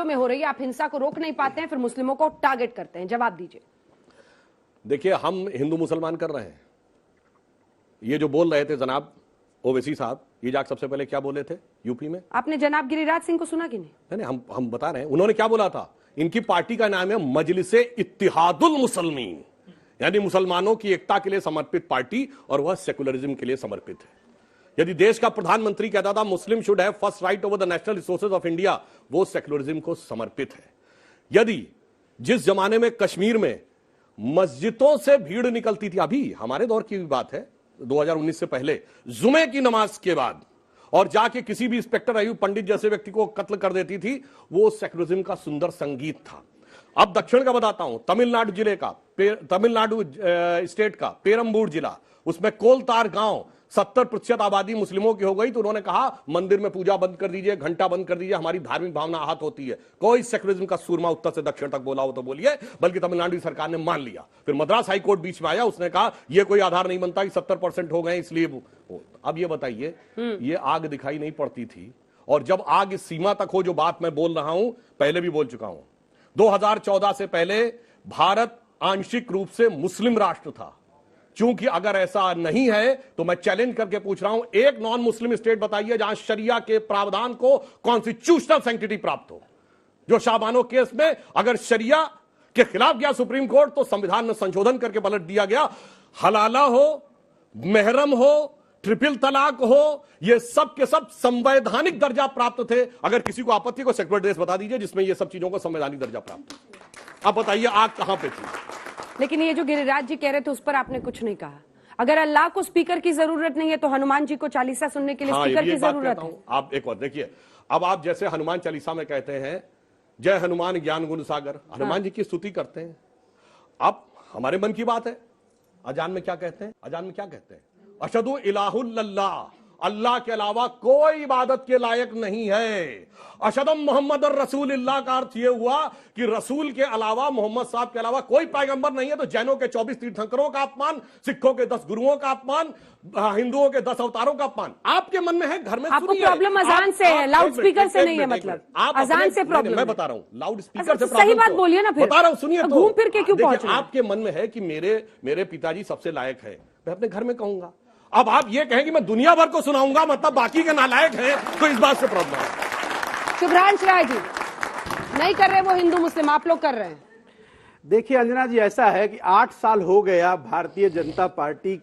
में हो रही है, आप हिंसा को रोक नहीं पाते हैं, फिर मुस्लिमों को टारगेट करते हैं। जवाब दीजिए। देखिए, हम हिंदू मुसलमान कर रहे हैं। ये जो बोल रहे थे जनाब ओवैसी साहब, ये जाके सबसे पहले क्या बोले थे यूपी में? आपने जनाब गिरिराज सिंह को सुना कि नहीं? नहीं, हम बता रहे हैं उन्होंने क्या बोला था। इनकी पार्टी का नाम है मजलिसे इत्तिहादुल मुसलमीन, यानी मुसलमानों की एकता के लिए समर्पित पार्टी, और वह सेकुलरिज्म के लिए समर्पित है। यदि देश का प्रधानमंत्री कहता था मुस्लिम should have first right over the national resources of India, वो सेकुलरिज्म को समर्पित है। यदि जिस जमाने में कश्मीर में मस्जिदों से भीड़ निकलती थी, अभी हमारे दौर की बात है 2019 से पहले, जुमे की नमाज के बाद, और जाके किसी भी इंस्पेक्टर अयूब पंडित जैसे व्यक्ति को कत्ल कर देती थी, वो सेकुलरिज्म का सुंदर संगीत था। अब दक्षिण का बताता हूं, तमिलनाडु जिले का, तमिलनाडु स्टेट का पेरम्बूर जिला, उसमें कोलतार गांव 70% आबादी मुस्लिमों की हो गई, तो उन्होंने कहा मंदिर में पूजा बंद कर दीजिए, घंटा बंद कर दीजिए, हमारी धार्मिक भावना आहत होती है। कोई सेकुलरिज्म का सूरमा उत्तर से दक्षिण तक बोला हो तो बोलिए, बल्कि तमिलनाडु की सरकार ने मान लिया। फिर मद्रास हाई कोर्ट बीच में आया, उसने कहा यह कोई आधार नहीं बनता कि 70% हो गए इसलिए। अब ये बताइए, ये आग दिखाई नहीं पड़ती थी, और जब आग इस सीमा तक हो, जो बात मैं बोल रहा हूं पहले भी बोल चुका हूं, 2014 से पहले भारत आंशिक रूप से मुस्लिम राष्ट्र था। चूंकि अगर ऐसा नहीं है तो मैं चैलेंज करके पूछ रहा हूं, एक नॉन मुस्लिम स्टेट बताइए जहां शरिया के प्रावधान को कॉन्स्टिट्यूशनल सैंक्टिटी प्राप्त हो। जो शाहबानो केस में अगर शरिया के खिलाफ गया सुप्रीम कोर्ट, तो संविधान में संशोधन करके पलट दिया गया। हलाला हो, महरम हो, ट्रिपल तलाक हो, ये सब के सब संवैधानिक दर्जा प्राप्त थे। अगर किसी को आपत्ति, को सेक्युलर देश बता दीजिए जिसमें ये सब चीजों को संवैधानिक दर्जा प्राप्त। अब बताइए आग कहां पे थी? लेकिन ये जो गिरिराज जी कह रहे थे उस पर आपने कुछ नहीं कहा। अगर अल्लाह को स्पीकर की जरूरत नहीं है तो हनुमान जी को चालीसा सुनने के लिए स्पीकर की जरूरत है। आप एक बार देखिए, अब आप जैसे हनुमान चालीसा में कहते हैं जय हनुमान ज्ञान गुण सागर, हनुमान जी की स्तुति करते हैं। अब हमारे मन की बात है, अजान में क्या कहते हैं? अजान में क्या कहते हैं? अशहदु इलाहुल्लाह, अल्लाह के अलावा कोई इबादत के लायक नहीं है। अशहदु मोहम्मद रसूलुल्लाह का अर्थ यह हुआ कि रसूल के अलावा, मोहम्मद साहब के अलावा कोई पैगंबर नहीं है। तो जैनों के 24 तीर्थंकरों का अपमान, सिखों के 10 गुरुओं का अपमान, हिंदुओं के 10 अवतारों का अपमान आपके मन में है। घर में आपको प्रॉब्लम अजान से है, लाउड स्पीकर से नहीं है। मतलब अजान से प्रॉब्लम? मैं बता रहा हूं, लाउड स्पीकर से सही बात बोलिए ना। फिर बता रहा हूं, सुनिए। तो घूम फिर के क्यों पहुंच रहे हैं? आपके मन में है कि मेरे पिताजी सबसे लायक है, मैं अपने घर में कहूंगा। अब आप ये कहें कि मैं दुनिया भर को सुनाऊंगा, मतलब बाकी के नालायक हैं, तो इस बात से प्रॉब्लम है। शुभ्रांश राय जी नहीं कर रहे, वो हिंदू मुस्लिम, आप लोग कर रहे हैं। देखिए अंजना जी, ऐसा है कि 8 साल हो गया भारतीय जनता पार्टी